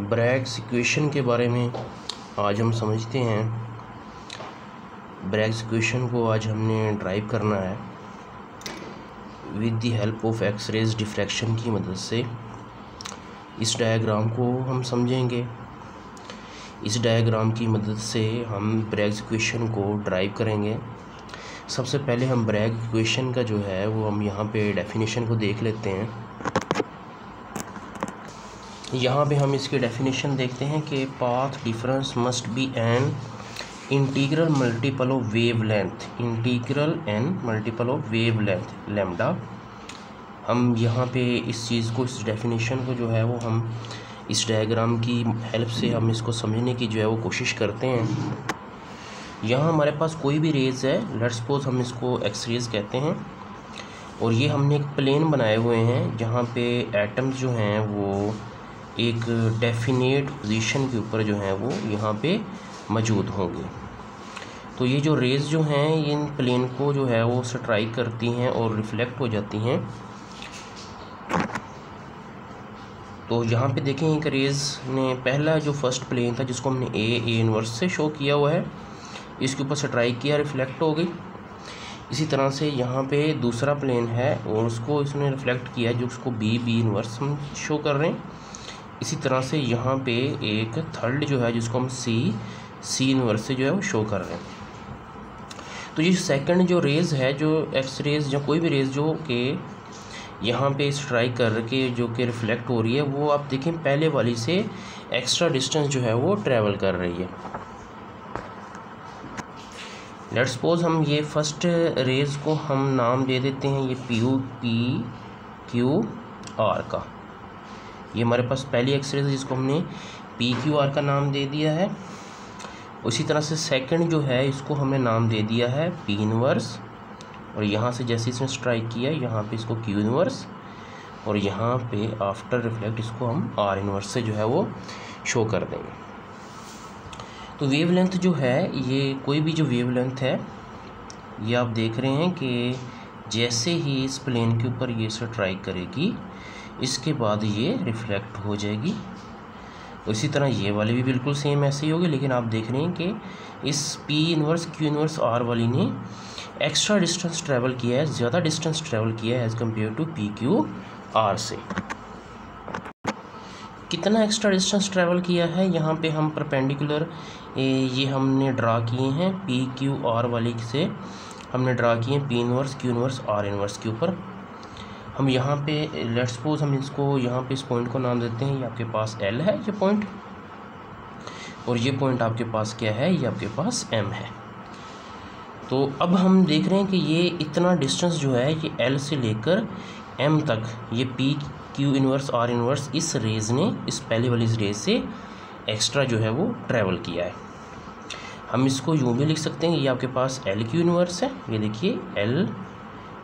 Bragg's equation के बारे में आज हम समझते हैं। ब्रैग्स इक्वेशन को आज हमने ड्राइव करना है with the help of X rays diffraction की मदद से। इस डायग्राम को हम समझेंगे। इस डायग्राम की मदद से हम ब्रैग्स इक्वेशन को ड्राइव करेंगे। सबसे पहले हम ब्रैग इक्वेशन का जो है वो हम यहाँ पे डेफिनेशन को देख लेते हैं। यहाँ पे हम इसकी डेफिनेशन देखते हैं कि path difference must be an integral multiple of wavelength, integral an multiple of wavelength lambda. हम यहाँ पे इस चीज़ को, इस डेफिनेशन को जो है वो हम इस डायग्राम की हेल्प से हम इसको समझने की जो है वो कोशिश करते हैं। यहाँ हमारे पास कोई भी रेज है, लेट्स सपोज हम इसको एक्स रेज कहते हैं, और ये हमने एक प्लेन बनाए हुए हैं जहाँ पे एटम्स जो हैं वो एक डेफिनेट पोजीशन के ऊपर जो है वो यहाँ पे मौजूद होंगे। तो ये जो रेज जो हैं इन प्लेन को जो है वो स्ट्राइक करती हैं और रिफ्लेक्ट हो जाती हैं। तो यहाँ पे देखें एक रेज ने पहला जो फर्स्ट प्लेन था जिसको हमने ए इनवर्स से शो किया हुआ है, इसके ऊपर स्ट्राइक किया, रिफ्लेक्ट हो गई। इसी तरह से यहाँ पे दूसरा प्लेन है और उसको इसने रिफ्लेक्ट किया जो उसको बी इनवर्स हम शो कर रहे हैं। इसी तरह से यहाँ पे एक थर्ड जो है जिसको हम सी इनवर्स से जो है वो शो कर रहे हैं। तो ये सेकंड जो रेज है, जो एक्स रेज या कोई भी रेज जो कि यहाँ पे स्ट्राइक करके जो कि रिफ्लेक्ट हो रही है, वो आप देखें पहले वाली से एक्स्ट्रा डिस्टेंस जो है वो ट्रैवल कर रही है। लेट्स सपोज हम ये फर्स्ट रेज को हम नाम दे देते हैं ये पी क्यू आर का। ये हमारे पास पहली एक्स रेज है जिसको हमने पी क्यू आर का नाम दे दिया है। उसी तरह से सेकंड जो है इसको हमने नाम दे दिया है पी इनवर्स, और यहाँ से जैसे इसने स्ट्राइक किया यहाँ पे इसको क्यू इनवर्स, और यहाँ पे आफ्टर रिफ्लेक्ट इसको हम आर इनवर्स से जो है वो शो कर देंगे। तो वेवलेंथ जो है, ये कोई भी जो वेवलेंथ है, ये आप देख रहे हैं कि जैसे ही इस प्लेन के ऊपर ये स्ट्राइक करेगी इसके बाद ये रिफ्लेक्ट हो जाएगी। इसी तरह ये वाली भी बिल्कुल सेम ऐसे ही होगी, लेकिन आप देख रहे हैं कि इस p inverse q inverse r वाली ने एक्स्ट्रा डिस्टेंस ट्रैवल किया है, ज़्यादा डिस्टेंस ट्रैवल किया है as compare to p q r से। कितना एक्स्ट्रा डिस्टेंस ट्रैवल किया है, यहाँ पे हम परपेंडिकुलर ये हमने ड्रा किए हैं पी क्यू आर वाली से हमने ड्रा किए हैं P inverse q inverse are inverse के ऊपर। हम यहाँ पे लेट्स सपोज हम इसको यहाँ पे इस पॉइंट को नाम देते हैं, ये आपके पास एल है ये पॉइंट, और ये पॉइंट आपके पास क्या है, ये आपके पास एम है। तो अब हम देख रहे हैं कि ये इतना डिस्टेंस जो है ये एल से लेकर एम तक ये P Q inverse are inverse इस रेज ने इस पहले वाली रेज से एक्स्ट्रा जो है वो ट्रैवल किया है। हम इसको यूँ भी लिख सकते हैं, ये आपके पास एल क्यू इनवर्स है, ये देखिए एल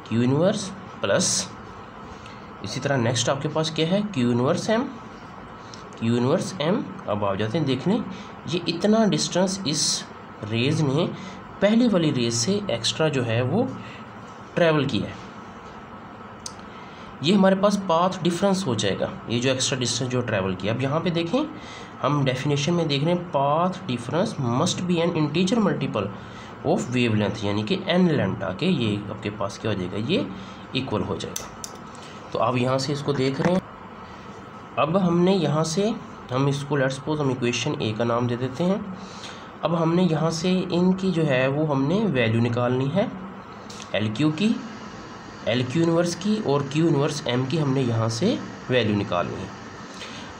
क्यू इनवर्स प्लस इसी तरह नेक्स्ट आपके पास क्या है क्यू इनवर्स एम। अब आ जाते हैं देखने, ये इतना डिस्टेंस इस रेज ने पहली वाली रेज से एक्स्ट्रा जो है वो ट्रैवल किया है। ये हमारे पास पाथ डिफरेंस हो जाएगा, ये जो एक्स्ट्रा डिस्टेंस जो ट्रैवल किया। अब यहाँ पे देखें हम डेफिनेशन में देख रहे हैं path difference must be N integer multiple of wavelength, यानी कि एन लैम्डा के ये आपके पास क्या हो जाएगा, ये इक्वल हो जाएगा। तो आप यहाँ से इसको देख रहे हैं। अब हमने यहाँ से हम इसको लेट्स सपोज हम इक्वेशन ए का नाम दे देते हैं। अब हमने यहाँ से इनकी जो है वो हमने वैल्यू निकालनी है, एल क्यू इनवर्स की और क्यू इनवर्स एम की हमने यहाँ से वैल्यू निकालनी है।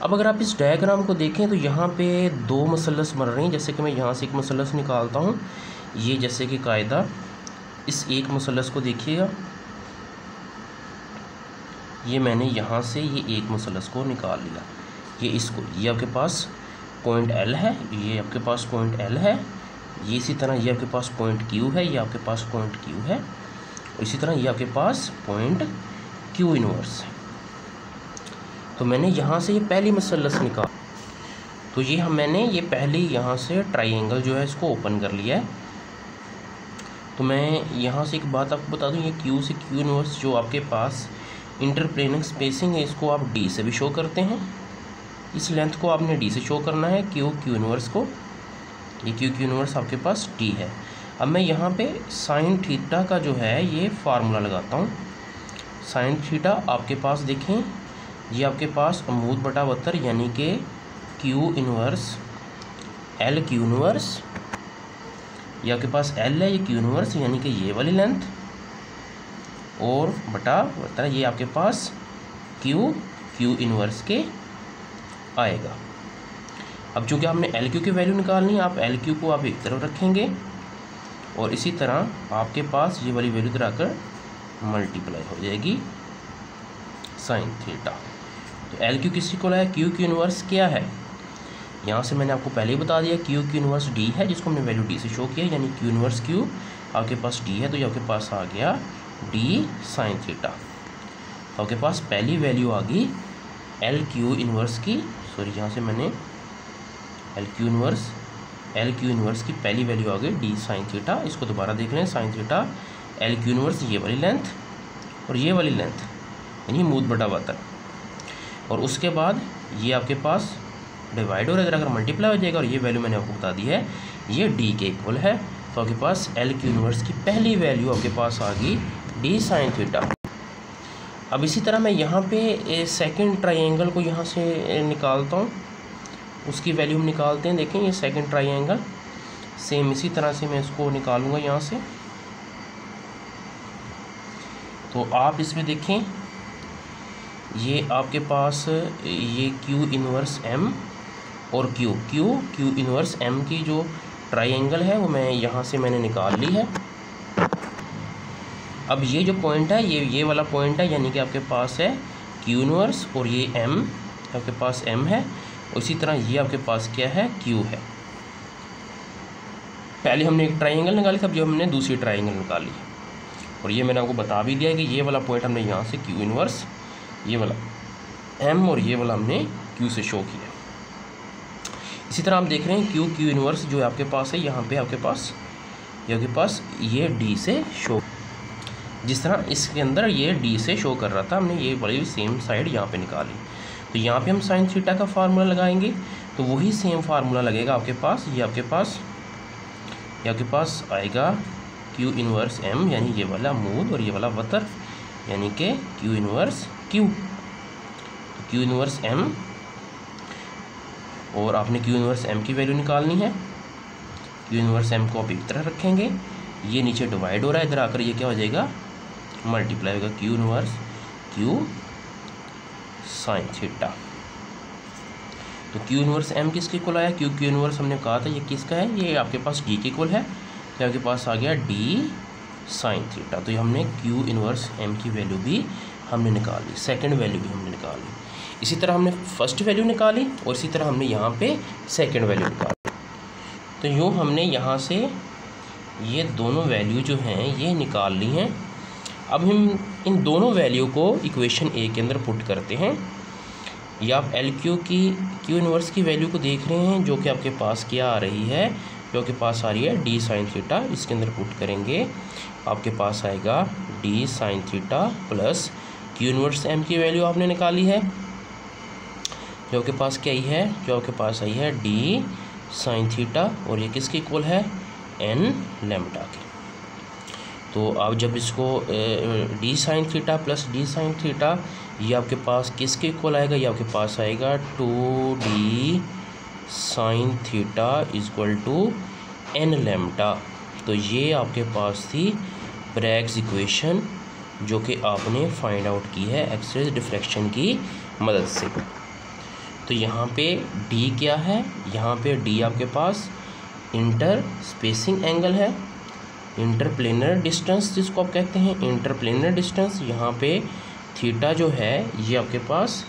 अब अगर आप इस डायग्राम को देखें तो यहाँ पे दो मसलस बन रहे हैं। जैसे कि मैं यहाँ से एक मसलस निकालता हूँ, ये जैसे कि कायदा इस एक मसलस को देखिएगा, ये मैंने यहाँ से ये एक मसलस को निकाल लिया, ये इसको, ये आपके पास पॉइंट एल है, ये आपके पास पॉइंट एल है, ये इसी तरह ये आपके पास पॉइंट क्यू है, ये आपके पास पॉइंट क्यू है, और इसी तरह ये आपके पास पॉइंट क्यू इनवर्स है। तो मैंने यहाँ से ये पहली मसलस निकाल, तो ये मैंने ये पहली यहाँ से ट्राइंगल जो है इसको ओपन कर लिया है। तो मैं यहाँ से एक बात आपको बता दूँ, ये क्यू से क्यू इनवर्स जो आपके पास इंटरप्लेनर स्पेसिंग है इसको आप डी से भी शो करते हैं, इस लेंथ को आपने डी से शो करना है, क्यू इन्वर्स को, ये क्यू इन्वर्स आपके पास डी है। अब मैं यहाँ पे साइन थीटा का जो है ये फार्मूला लगाता हूँ। साइन थीटा आपके पास देखें, ये आपके पास अमूद बटा वतर यानी कि q inverse L Q inverse, ये आपके पास एल है, ये क्यू इन्वर्स यानी कि ये वाली लेंथ, और बटा वतर ये आपके पास क्यू इन्वर्स के आएगा। अब चूँकि आपने एल क्यू की वैल्यू निकालनी है, आप एल क्यू को आप एक तरफ रखेंगे और इसी तरह आपके पास ये वाली वैल्यू इधर आकर मल्टीप्लाई हो जाएगी साइन थीटा। तो एल क्यू किसकी को है, क्यू इन्वर्स क्या है, यहाँ से मैंने आपको पहले ही बता दिया क्यू इन्वर्स डी है, जिसको हमने वैल्यू डी से शो किया, यानी क्यू इन्वर्स क्यू आपके पास डी है, तो ये आपके पास आ गया डी साइन थीटा। तो आपके पास पहली वैल्यू आ गई एल क्यू इन्वर्स की, सॉरी यहाँ से मैंने एल क्यू इन्वर्स की पहली वैल्यू आ गई डी साइन थीटा। इसको दोबारा देख लें, sine theta L Q inverse ये वाली लेंथ और ये वाली लेंथ यानी मूद बटा वतर, और उसके बाद ये आपके पास डिवाइड और अगर मल्टीप्लाई हो जाएगा, और ये वैल्यू मैंने आपको बता दी है ये डी के इक्वल है। तो आपके पास एल क्यू इन्वर्स की पहली वैल्यू आपके पास आ गई डी साइन थीटा। अब इसी तरह मैं यहाँ पे सेकंड ट्राइंगल को यहाँ से निकालता हूँ, उसकी वैल्यू हम निकालते हैं। देखें ये सेकंड ट्राइंगल सेम इसी तरह से मैं इसको निकालूंगा यहाँ से। तो आप इसमें देखें ये आपके पास ये क्यू इन्वर्स एम और क्यू इन्वर्स एम की जो ट्राइंगल है वो मैं यहाँ से मैंने निकाल ली है। अब ये जो पॉइंट है ये वाला पॉइंट है, यानी कि आपके पास है क्यू इन्वर्स और ये एम आपके पास एम है, उसी तरह ये आपके पास क्या है क्यू है। पहले हमने एक ट्राइंगल निकाली थी, अब जो हमने दूसरी ट्राइंगल निकाली, और ये मैंने आपको बता भी दिया है कि ये वाला पॉइंट हमने यहाँ से क्यू इन्वर्स ये वाला एम और ये वाला हमने क्यू से शो किया। इसी तरह आप देख रहे हैं क्यू इन्वर्स जो आपके पास है यहाँ पे आपके पास ये डी से शो, जिस तरह इसके अंदर ये डी से शो कर रहा था, हमने ये बड़ी सेम साइड यहाँ पे निकाली। तो यहाँ पे हम साइन थीटा का फार्मूला लगाएंगे, तो वही सेम फार्मूला लगेगा आपके पास। ये आपके पास आएगा क्यू इन्वर्स एम यानी ये वाला मूद और ये वाला वतर, यानी कि q inverse q inverse m, और आपने क्यू इन्वर्स एम की वैल्यू निकालनी है। क्यू इन्वर्स एम को आप एक तरह रखेंगे, ये नीचे डिवाइड हो रहा है, इधर आकर ये क्या हो जाएगा मल्टीप्लाई होगा Q inverse Q sine theta. तो क्यू इन्वर्स एम किसके इक्वल आया, क्यू इन्वर्स हमने कहा था ये किसका है, ये आपके पास डी के इक्वल है, तो आपके पास आ गया डी साइन थीटा। तो ये हमने क्यू इन्वर्स एम की वैल्यू भी हमने निकाली, सेकंड वैल्यू भी हमने निकाली। इसी तरह हमने फर्स्ट वैल्यू निकाली और इसी तरह हमने यहाँ पे सेकंड वैल्यू निकाली। तो यूँ हमने यहाँ से ये दोनों वैल्यू जो हैं ये निकाल ली हैं। अब हम इन दोनों वैल्यू को इक्वेशन ए के अंदर पुट करते हैं। या आप एल क्यू इन्वर्स की वैल्यू को देख रहे हैं जो कि आपके पास क्या आ रही है, जो आपके पास आ रही है डी साइन थीटा। इसके अंदर पुट करेंगे आपके पास आएगा d sine theta plus q inverse m की वैल्यू आपने निकाली है जो आपके पास क्या आई है, जो आपके पास आई है डी साइन थीटा, और ये किसके इक्वल है एन लैम्डा के। तो आप जब इसको D sine theta plus D sine theta ये आपके पास किसके इक्वल आएगा, ये आपके पास आएगा 2d sine theta equal to n lambda. तो ये आपके पास थी ब्रैग्स इक्वेशन जो कि आपने फाइंड आउट की है एक्स-रे डिफ्रैक्शन की मदद से। तो यहाँ पे d क्या है, यहाँ पे d आपके पास इंटर स्पेसिंग एंगल है, इंटरप्लेनर डिस्टेंस जिसको आप कहते हैं इंटरप्लेनर डिस्टेंस। यहाँ पे थीटा जो है ये आपके पास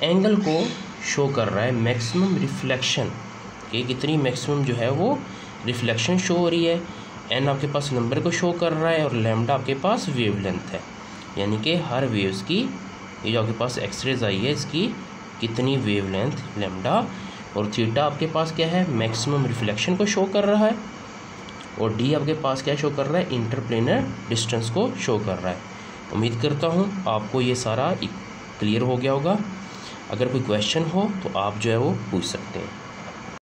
एंगल को शो कर रहा है मैक्सिमम रिफ्लेक्शन कि कितनी मैक्सिमम जो है वो रिफ्लेक्शन शो हो रही है। एन आपके पास नंबर को शो कर रहा है और लैम्डा आपके पास वेवलेंथ है, यानी कि हर वेव्स की ये जो आपके पास एक्सरेज आई है इसकी कितनी वेवलेंथ लैम्डा। और थीटा आपके पास क्या है मैक्सिमम रिफ्लेक्शन को शो कर रहा है, और डी आपके पास क्या शो कर रहा है इंटरप्लेनर डिस्टेंस को शो कर रहा है। उम्मीद करता हूँ आपको ये सारा क्लियर हो गया होगा। अगर कोई क्वेश्चन हो तो आप जो है वो पूछ सकते हैं।